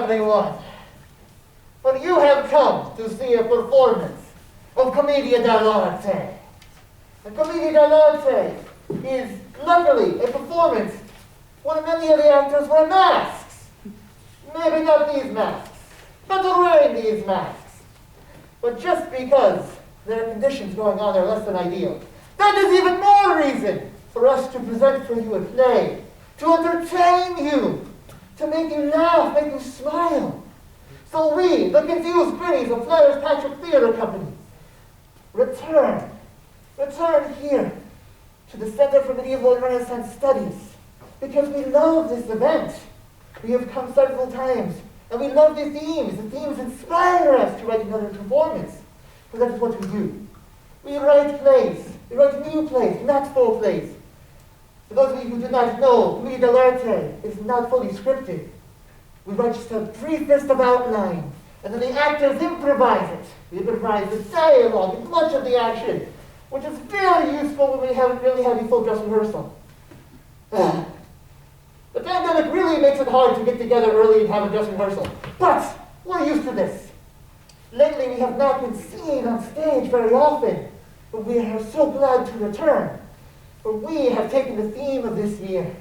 everyone. But you have come to see a performance of commedia dell'arte. And commedia dell'arte is luckily a performance where many of the actors wear masks. Maybe not these masks, but they're wearing these masks. But just because there are conditions going on that are less than ideal, that is even more reason for us to present for you a play, to entertain you, to make you laugh, make you smile. So we, the confused Greenies of Players Patrick Theatre Company, return here to the Center for Medieval and Renaissance Studies, because we love this event. We have come several times, and we love the themes. The themes inspire us to write another performance, because that is what we do. We write plays. We write new plays, not full plays. For those of you who do not know, commedia dell'arte is not fully scripted. We write just a briefest of outline, and then the actors improvise it. We improvise the dialogue and much of the action, which is very useful when we haven't really had a full dress rehearsal. The pandemic really makes it hard to get together early and have a dress rehearsal, but we're used to this. Lately, we have not been seen on stage very often, but we are so glad to return. For we have taken the theme of this year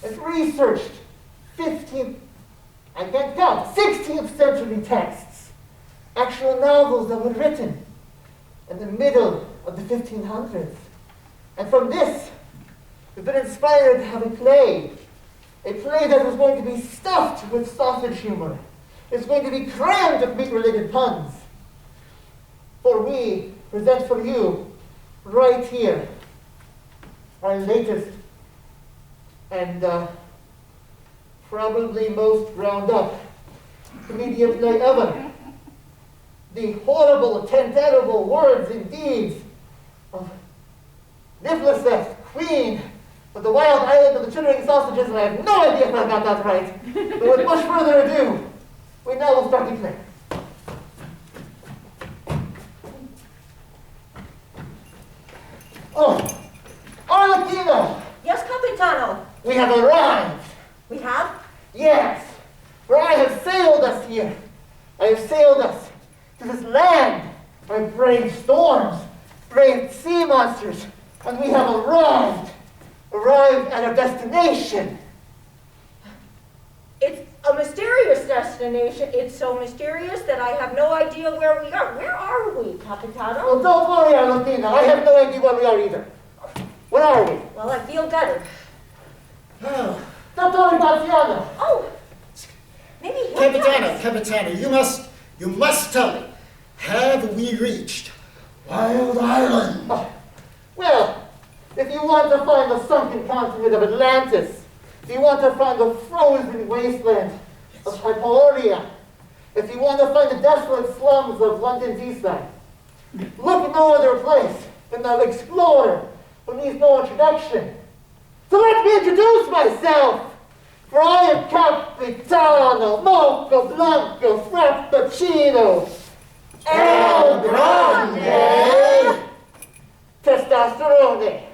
and researched 16th century texts, actual novels that were written in the middle of the 1500s. And from this, we've been inspired to have a play that is going to be stuffed with sausage humor. It's going to be crammed with meat-related puns. For we present for you, right here, our latest and probably most ground up commedia play ever. The horrible, terrible words and deeds of Niphleseth, Queen of the Wild Island of the Chitterling sausages, and I have no idea if I got that right. But with much further ado, we now will start the play. Oh, Arlecchino! Yes, Capitano. We have arrived. We have? Yes, for I have sailed us here. I have sailed us to this land where brave storms, brave sea monsters, and we have arrived at our destination. It's a mysterious destination. It's so mysterious that I have no idea where we are. Where are we, Capitano? Well, don't worry, Arlecchino. I have no idea where we are either. Where are we? Well, I feel better. Oh, Dottore Gratiano. Oh, maybe he'll tell us. Capitano, you must tell me, have we reached Wild Island? Oh, well, if you want to find the sunken continent of Atlantis, if you want to find the frozen wasteland of Hyperia, if you want to find the desolate slums of London's East Side, look no other place than the explorer who needs no introduction. So let me introduce myself, for I am Capitano Mocha Blanco Frappuccino El Grande Testosteroné,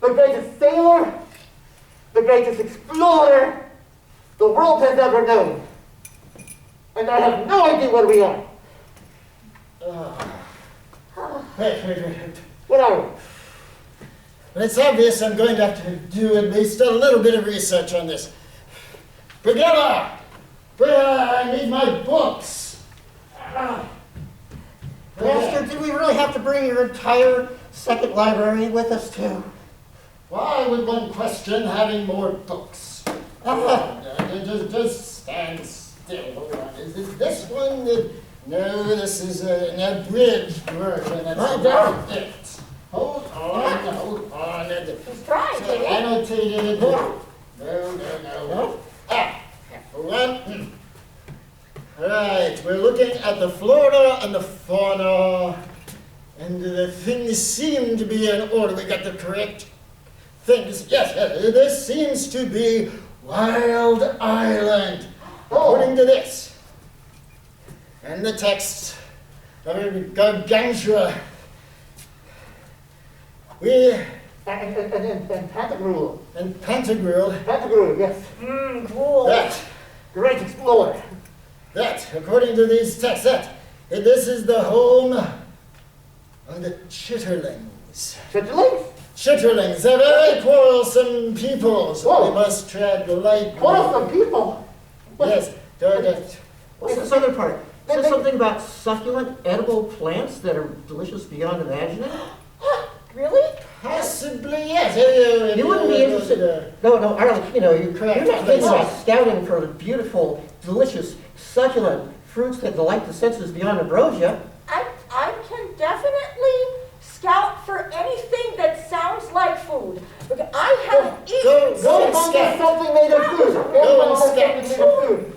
the greatest sailor, the greatest explorer the world has ever known. And I have no idea where we are. Wait. What are we? Well, it's obvious I'm going to have to do at least a little bit of research on this. Brighella! I need my books! Master, do we really have to bring your entire second library with us too? Why would one question having more books? Just stand still. Hold on. Is this one? No, this is an abridged version. That's not it. Hold on. He's trying to. Annotated. No. Hold on. Right, we're looking at the flora and the fauna, and the things seem to be in order. We got the correct things. Yes, this seems to be Wild Island, according to this. And the text of Gargantua. And Pantagruel. And Pantagruel. Pantagruel, yes. Cool. That. Great explorer. that, according to these texts, that this is the home of the Chitterlings. Chitterlings? Chitterlings, they're very quarrelsome people, so Whoa. we must tread lightly. Quarrelsome people? Yes, What's this other part? Is there something about succulent, edible plants that are delicious beyond imagining? Really? possibly, yes. You wouldn't be interested. No, Arlecchino, you're Correct. not thinking about scouting for beautiful, delicious, succulent fruits that delight the senses beyond ambrosia. I can definitely scout for anything that sounds like food. Because I haven't eaten go Go scout. get something made of food. Go Something scout. made of food.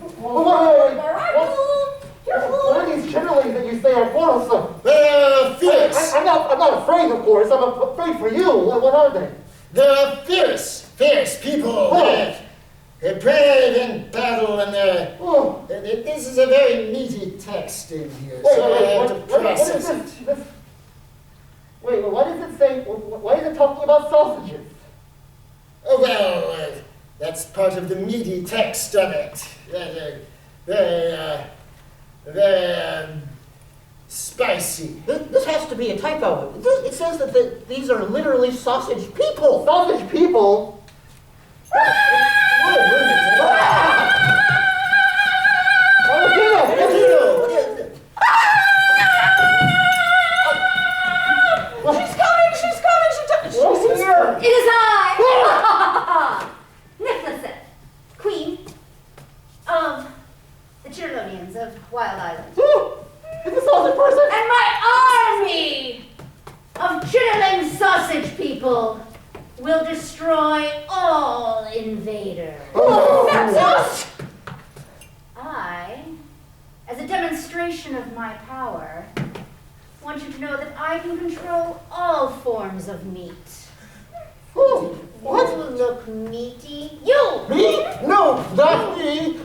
What are these chitterlings that you say are quarrelsome? They're fierce. I'm not afraid, of course. I'm afraid for you. What are they? They're fierce people. Oh. They're brave in battle, and they're. Oh. This is a very meaty text in here, Wait, so I have what to is process it. this? Wait, why does it say? Why is it talking about sausages? Oh, well, that's part of the meaty text of it. Very spicy. This has to be a typo. It says that these are literally sausage people. Sausage people? She's here. It is I, Niphleseth, Queen of the Chitterlings of Wild Island, It's a sausage person? and my army of Chitterling sausage people will destroy all invaders. That's us. I, as a demonstration of my power, want you to know that I can control all forms of meat. What? You look meaty. You! Me? No, not me.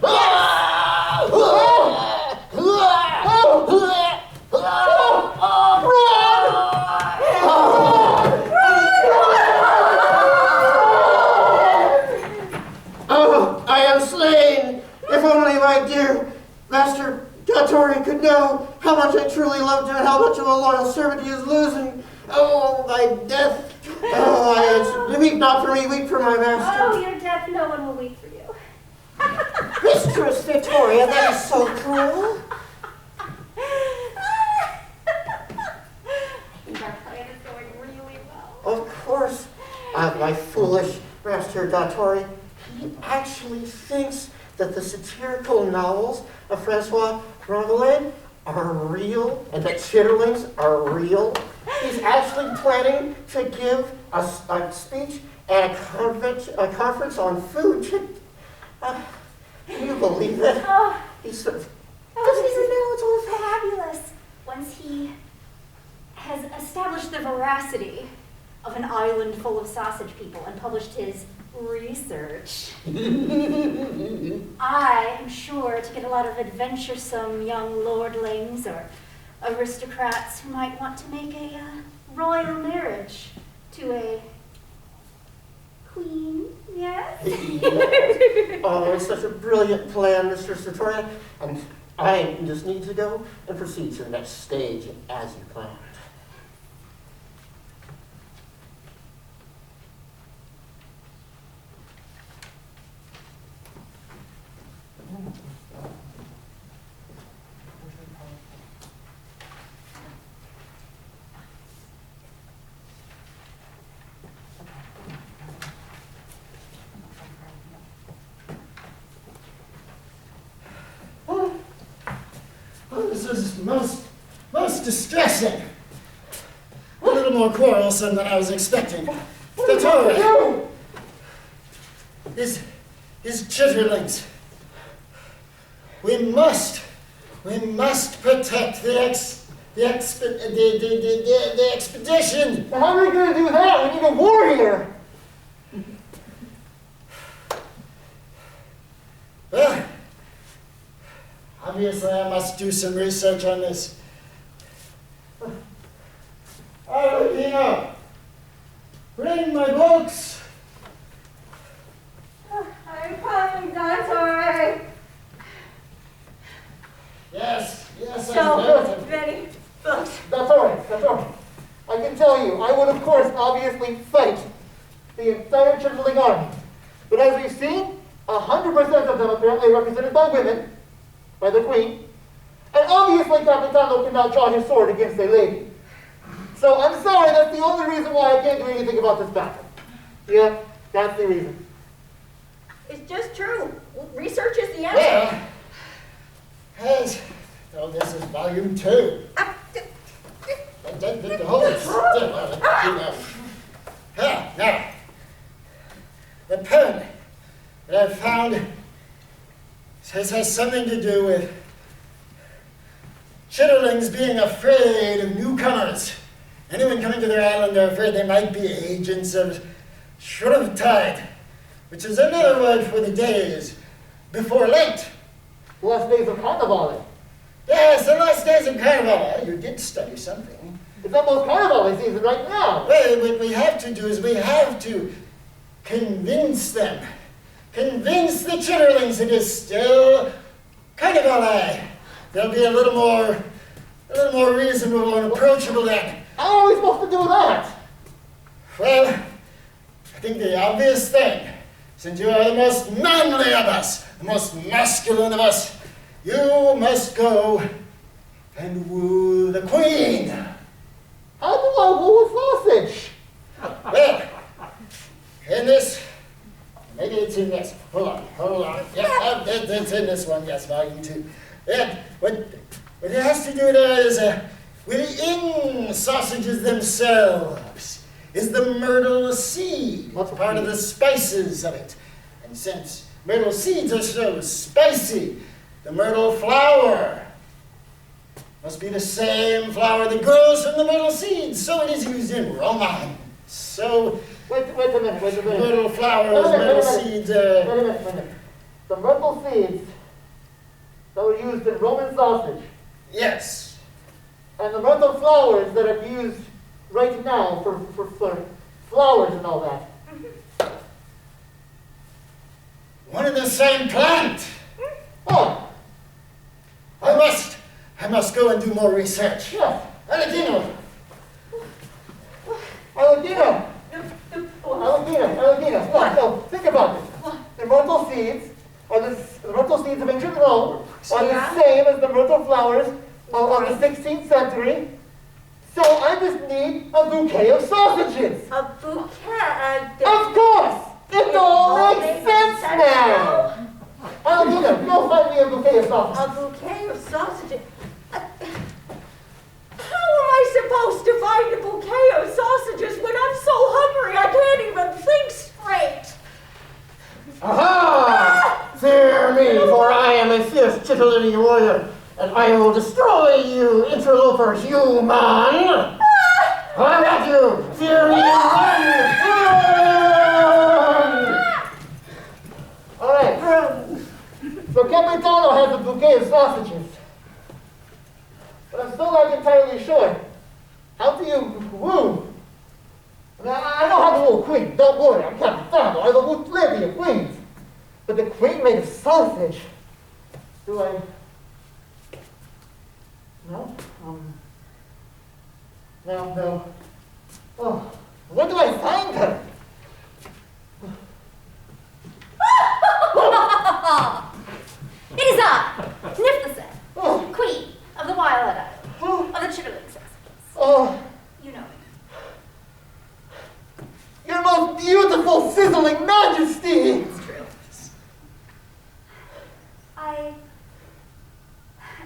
Oh, I am slain. If only my dear Master Dottore could know how much I truly loved him and how much of a loyal servant he is losing. Oh, my death. Oh, weep not for me, weep for my master. Oh, your death, no one will weep for you. Mistress Victoria, that is so cruel. I think our plan is going really well. Of course, my foolish Master Dottore, he actually thinks that the satirical novels of François Rabelais are real and that chitterlings are real. He's actually planning to give a speech at a conference on food. Can you believe it? Oh, He's sort of, oh, he's fabulous. Once he has established the veracity of an island full of sausage people and published his research, I am sure to get a lot of adventuresome young lordlings or aristocrats who might want to make a royal marriage to a queen, yes? oh, it's such a brilliant plan, Mr. Dottore, and I just need to go and proceed to the next stage as you planned. Oh, this is most distressing. A little more quarrelsome than I was expecting. Dottore, his chitterlings. We must protect the expedition. How are we going to do that? We need a warrior. Well, obviously I must do some research on this. Arlecchino, bring my books. I'm coming, Dottore. obviously fight the entire Chitterling army. But as we've seen, 100% of them apparently represented by women, by the queen. And obviously Capitano cannot draw his sword against a lady. So I'm sorry, that's the only reason why I can't do anything about this battle. Yeah, that's the reason. It's just true. Research is the answer. Well, oh, this is volume 2. Hold it still. Now, the poem that I found has something to do with Chitterlings being afraid of newcomers. Anyone coming to their island are afraid they might be agents of Shrovetide, which is another word for the days before Lent. The last days of Carnival. Yes, the last days of Carnival. You did study something. It's almost Carnival season right now. Well, what we have to do is we have to convince them. Convince the Chitterlings it is still Carnival. They'll be a little more reasonable and approachable then. How are we supposed to do that? Well, I think the obvious thing, since you are the most manly of us, the most masculine of us, you must go and woo the queen. How do I woo a sausage? Well, in this, maybe it's in this. Hold on. Yeah, it's in this one, yes, volume 2. And what it has to do there is within sausages themselves is the myrtle seed. What's part of the spices of it? And since myrtle seeds are so spicy, the myrtle flower must be the same flower that grows from the myrtle seeds, so it is used in romance. So, Wait a minute. myrtle flowers, myrtle seeds. Wait a minute. The myrtle seeds that were used in Roman sausage, Yes. and the myrtle flowers that are used right now for flowers and all that. One and the same plant. Oh, I must go and do more research. yes. Arlecchino. Arlecchino. No, think about this. The myrtle seeds the myrtle seeds of ancient Rome are the same as the myrtle flowers of the 16th century. So I just need a bouquet of sausages. A bouquet? Of course! It all makes sense now! Arlecchino, go find me a bouquet of sausages. A bouquet of sausages? How am I supposed to find a bouquet of sausages when I'm so hungry I can't even think straight? Aha! Fear me, for I am a fierce Chitterling warrior, and I will destroy you, interloper human! I'm at you! Fear me, run! All right. So Capitano has a bouquet of sausages. But I'm still not entirely sure. How do you woo? I know how to woo a queen. Don't worry, I'm Capitano. I will woo plenty of queens. But the queen made of sausage. Do I? No? No. Oh, where do I find her? It is I, Niphleseth, Oh, Queen of the Wild Island, oh, of the Chitterling sausages. oh, You know me. your most beautiful, sizzling majesty! It's true.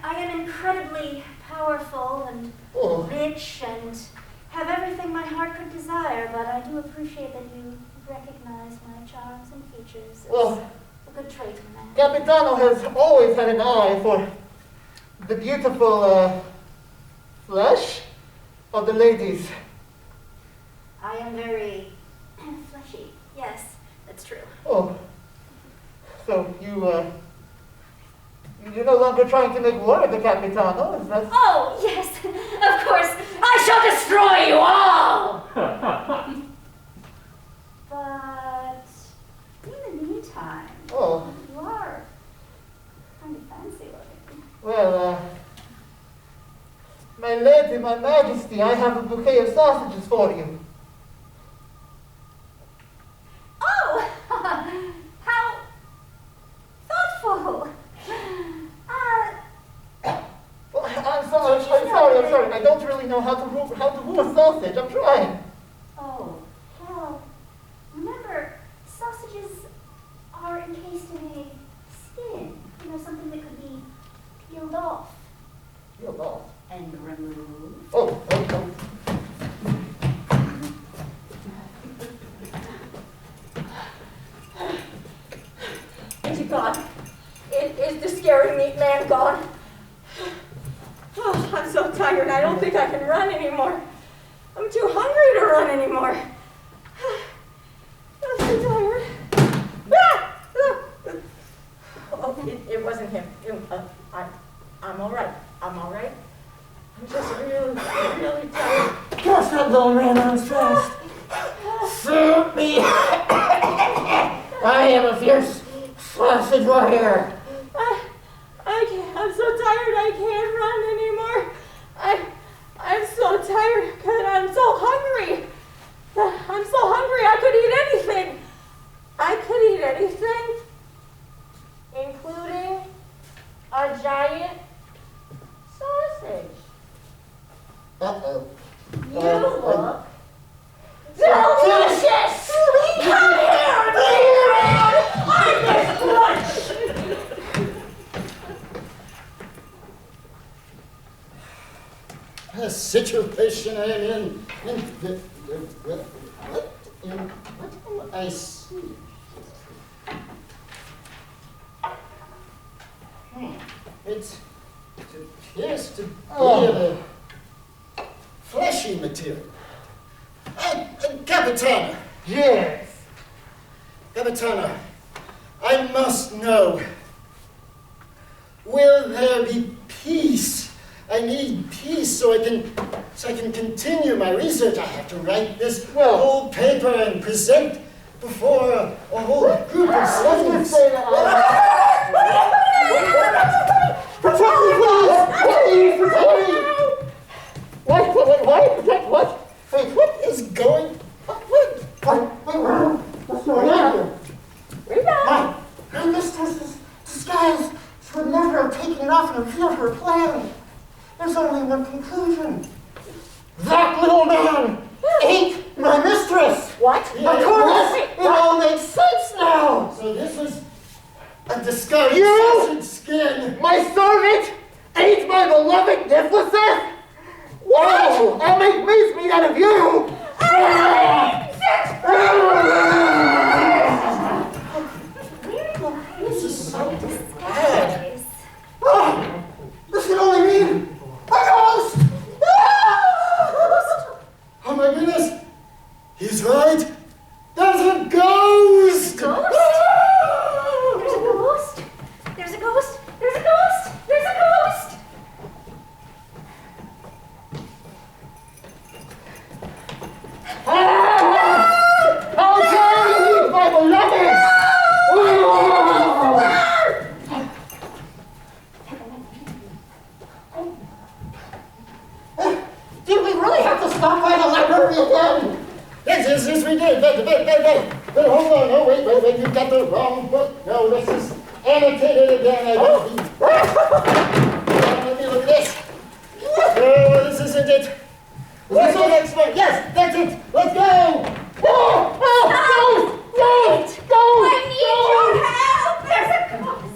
I am incredibly powerful and Oh, rich and have everything my heart could desire, but I do appreciate that you recognize my charms and features as well, a good trait in a man. Capitano has always had an eye for the beautiful flesh of the ladies. I am very fleshy. Yes, that's true. Oh, so you're no longer trying to make war with the Capitano, is that? Oh, yes, of course. I shall destroy you all! But in the meantime, Oh, you are kind of fancy looking. well, my lady, my majesty, I have a bouquet of sausages for you. know how to roux a sausage. I'm trying. Oh, well, remember, sausages are encased in a skin. You know, something that could be peeled off. Peeled off? And removed. Oh. Is he gone? Is the scary meat man gone? Oh, I'm so tired. I don't think I can run anymore. I'm too hungry to run anymore. I'm so tired. Oh, it wasn't him. I'm all right. I'm all right. I'm just really tired. Gosh, that little man runs fast. Suit me. I am a fierce sausage warrior. I'm so tired. I can't run anymore. I'm so tired because I'm so hungry. I'm so hungry. I could eat anything. I could eat anything, including a giant sausage. Uh-oh. You look delicious. Come here, man. I'm this lunch. The situation I am in what am I seeing? It appears to be a fleshy material. Capitano. Yes. Capitano, I must know. Will there be peace? I need peace so I can continue my research. I have to write this whole paper and present before a whole group of students. Protect me, please! Protect me! Why? Protect what? Wait, what is going on? What's going on here? My mistress's disguise would never have taken it off and revealed her plan. There's only one conclusion. That little man ate my mistress. What? Of course, it all makes sense now. So this was a disguised You? sausage skin. My servant ate my beloved Niphleseth? What? I'll make mincemeat out of you! This is so bad. Oh, this can only mean a ghost. Oh my goodness! He's right! There's a ghost! Ghost? There's a ghost? There's a ghost? There's a ghost? There's a ghost? How dare you eat my beloved! Did we really have to stop by the library again? Yes, we did. Wait, hold on. Oh, wait, you got the wrong book. No, this is annotated again. Let me look at this. No, this isn't it. Where's the next one? Yes, that's it. Let's go. I need your help! There's a ghost!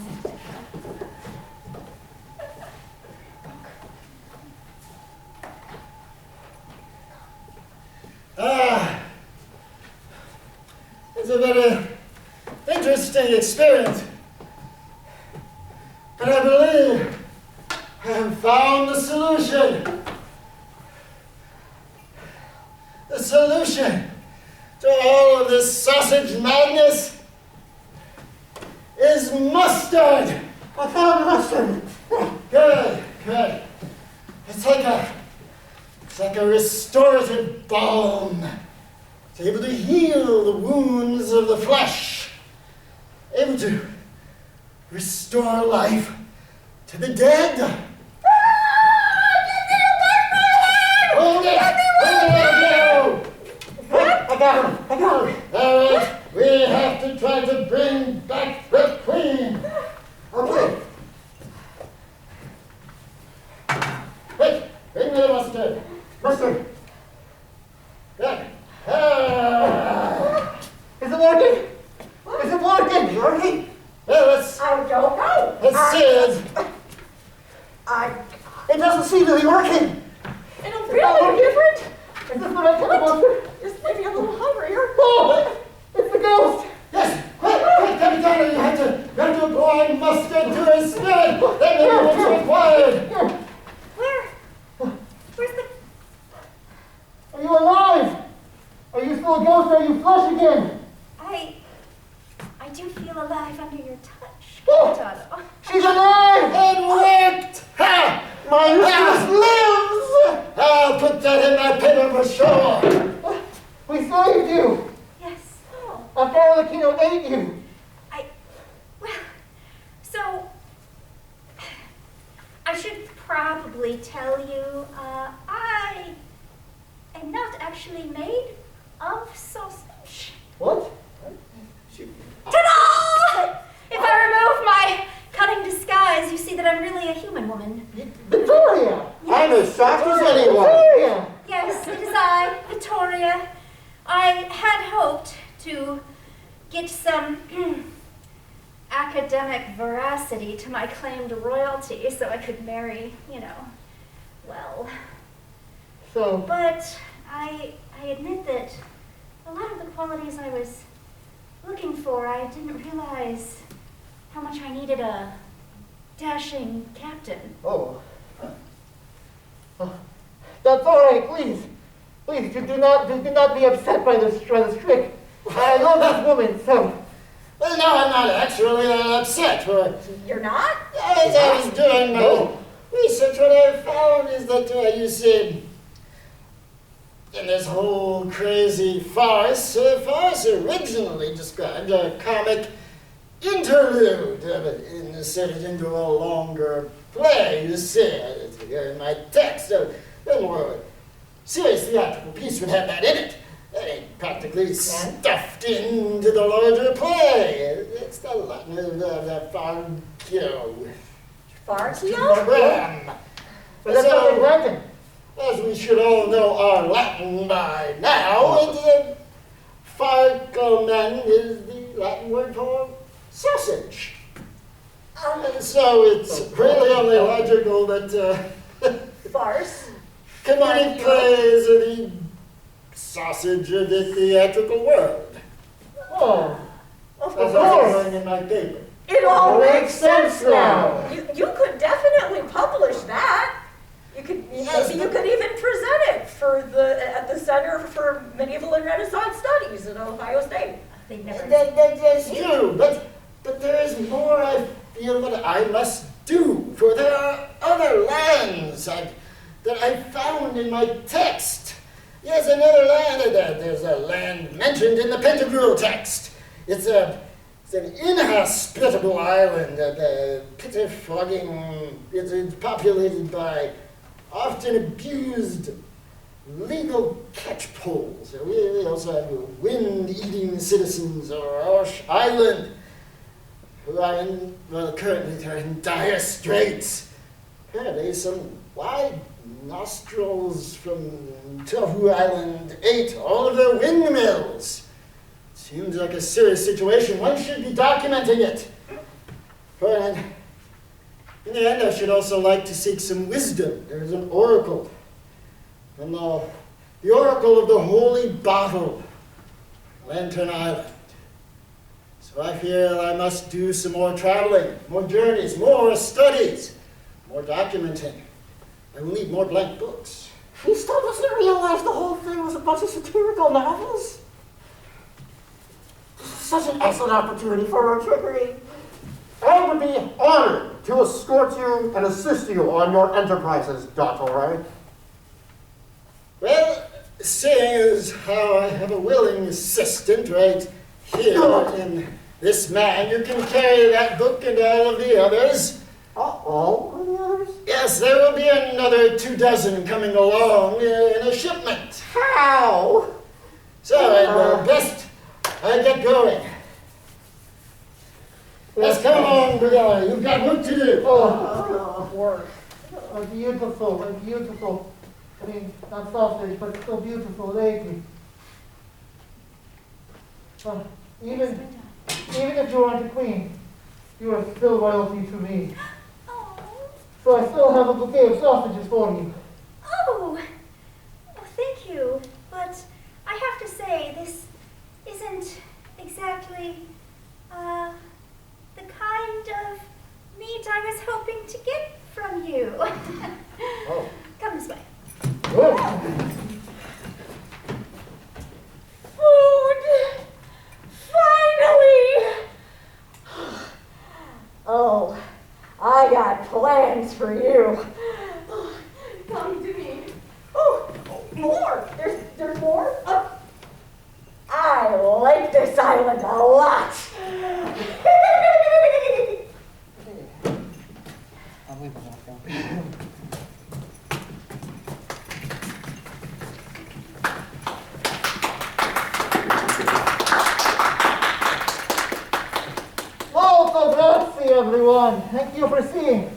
It's a very interesting experience. But I believe I have found the solution. The solution to all of this sausage madness is mustard. I found mustard. Good. It's like a restorative balm. It's able to heal the wounds of the flesh. Able to restore life to the dead. Hold it! I got him. All right, we have to try to bring back the queen. Okay. Quick, bring me the mustard. seed of the orchid. And I'm feeling different. Is this what I come up with? Just maybe a little hungrier. Oh, it's the ghost. Yes, quick, Capitano, you have to apply mustard to his spirit. That is what's required. Where's the... Are you alive? Are you still a ghost or are you flesh again? I do feel alive under your touch, Oh. Capitano. She's alive! It worked! Ha! My mistress lives! I'll put that in my paper for sure. We saved you! Yes. Oh. After Arlecchino ate you! Well, so... I should probably tell you, I am not actually made of sausage. What? Ta-da! If I remove my cunning disguise, you see that I'm really a human woman. Victoria! I'm as shocked as anyone. Victoria! Yes, it is I, Victoria. I had hoped to get some academic veracity to my claim to royalty so I could marry, well. So, But I admit that a lot of the qualities I was looking for, I didn't realize how much I needed a dashing captain. oh. That's all right, please. Please, do not be upset by this trick. I love this woman, so. Well, no, I'm not actually upset. You're not? As I was doing my research, what I found is that, you see, in this whole crazy farce originally described a comic interlude inserted into a longer play, you see. It's here in my text. A more serious theatrical piece would have that in it. It practically stuffed into the larger play. It's the Latin of the farcio. Farcio? Program. But that's not in Latin. As we should all know our Latin by now, farcomen is the Latin word for sausage. And so it's really only logical that Farce. comedic plays are the sausage of the theatrical world. Oh, Of That's course. all in my paper. It all Makes makes sense sense now. now. You could definitely publish that. Yes, Maybe you could even present it at the Center for Medieval and Renaissance Studies at Ohio State. They've never... That's true, but there is more I feel that I must do, for there are other lands that I found in my text. Yes, another land. There's a land mentioned in the Pantagruel text. It's an inhospitable island, pettifogging. It's populated by often abused legal catchpoles. We also have wind-eating citizens of Arch Island who are currently they're in dire straits. Apparently some wide nostrils from Tofu Island ate all of their windmills. Seems like a serious situation. One should be documenting it. And in the end, I should also like to seek some wisdom. There is an oracle. And the oracle of the Holy Bottle, Lantern Island. So I feel I must do some more traveling, more journeys, more studies, more documenting. I will need more blank books. He still doesn't realize the whole thing was a bunch of satirical novels. Such an excellent opportunity for our trickery. I would be honored to escort you and assist you on your enterprises, Dottore. Well, seeing as how I have a willing assistant right here in this man, you can carry that book and all of the others. All of the others? Yes, there will be another 24 coming along in a shipment. How? So, best I get going. Yes, come on, Brighella, you've got work to do. Work. Beautiful, beautiful. I mean, not sausage, but still beautiful lady. Even if you aren't a queen, you are still royalty to me. Oh. So I still have a bouquet of sausages for you. Oh, thank you. But I have to say, this isn't exactly, the kind of meat I was hoping to get from you. Oh. Come this way. Good. Food! Finally! Oh, I got plans for you. Come to me. Oh, more! There's more? I like this island a lot. I'll leave it. Molto grazie, everyone. Thank you for seeing.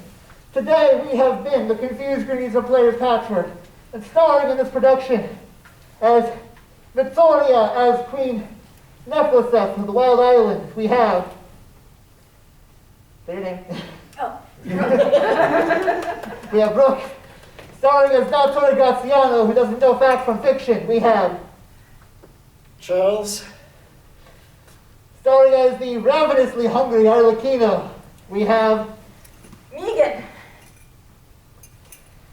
Today we have been the confused Greenies of Players Patchwork, and starring in this production as Victoria as Queen Niphleseth of the Wild Island, we have. Say your name. Oh. We have Brooke. Starring as Dottore Gratiano, who doesn't know fact from fiction, we have. Charles. Starring as the ravenously hungry Arlecchino, we have. Megan.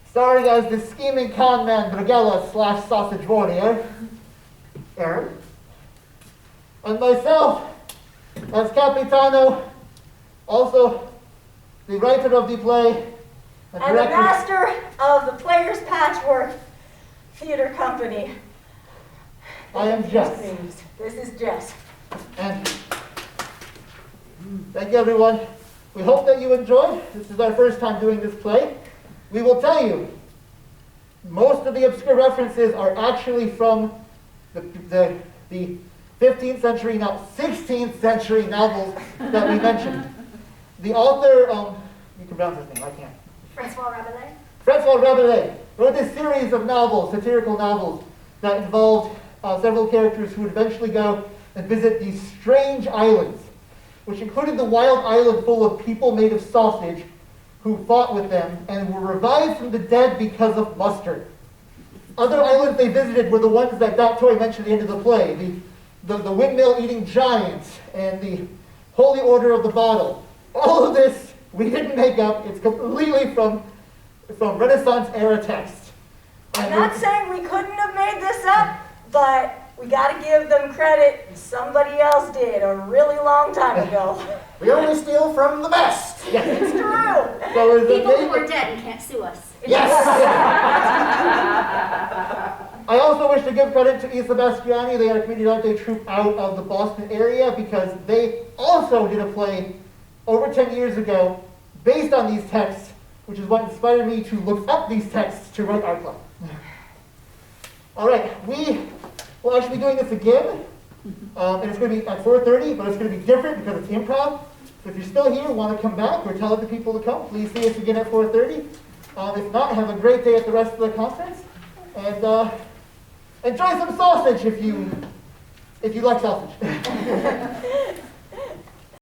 Starring as the scheming con man Brighella / sausage warrior, Aaron. And myself as Capitano, also the writer of the play And the master of the Players Patchwork Theater Company. I am Jess. This is Jess. And thank you, everyone. We hope that you enjoyed. This is our first time doing this play. We will tell you, most of the obscure references are actually from the 15th century, now 16th century novels that we mentioned. The author, you can pronounce his name, I can't. François Rabelais. François Rabelais wrote this series of novels, satirical novels, that involved several characters who would eventually go and visit these strange islands, which included the wild island full of people made of sausage who fought with them and were revived from the dead because of mustard. Other islands they visited were the ones that Dottore mentioned at the end of the play, the windmill-eating giants and the Holy Order of the Bottle. All of this we didn't make up. It's completely from Renaissance-era text. I'm not saying we couldn't have made this up, but we got to give them credit. Somebody else did a really long time ago. We only steal from the best. It's true. So is it People who maybe- are dead and can't sue us. Yes. I also wish to give credit to Isa Bastiani. They are a commedia dell'arte troupe out of the Boston area because they also did a play over 10 years ago based on these texts, which is what inspired me to look up these texts to write our play. All right, we will actually be doing this again, and it's going to be at 4:30, but it's going to be different because it's improv. So if you're still here, want to come back or tell other people to come, please see us again at 4:30. If not, have a great day at the rest of the conference, and enjoy some sausage if you like sausage.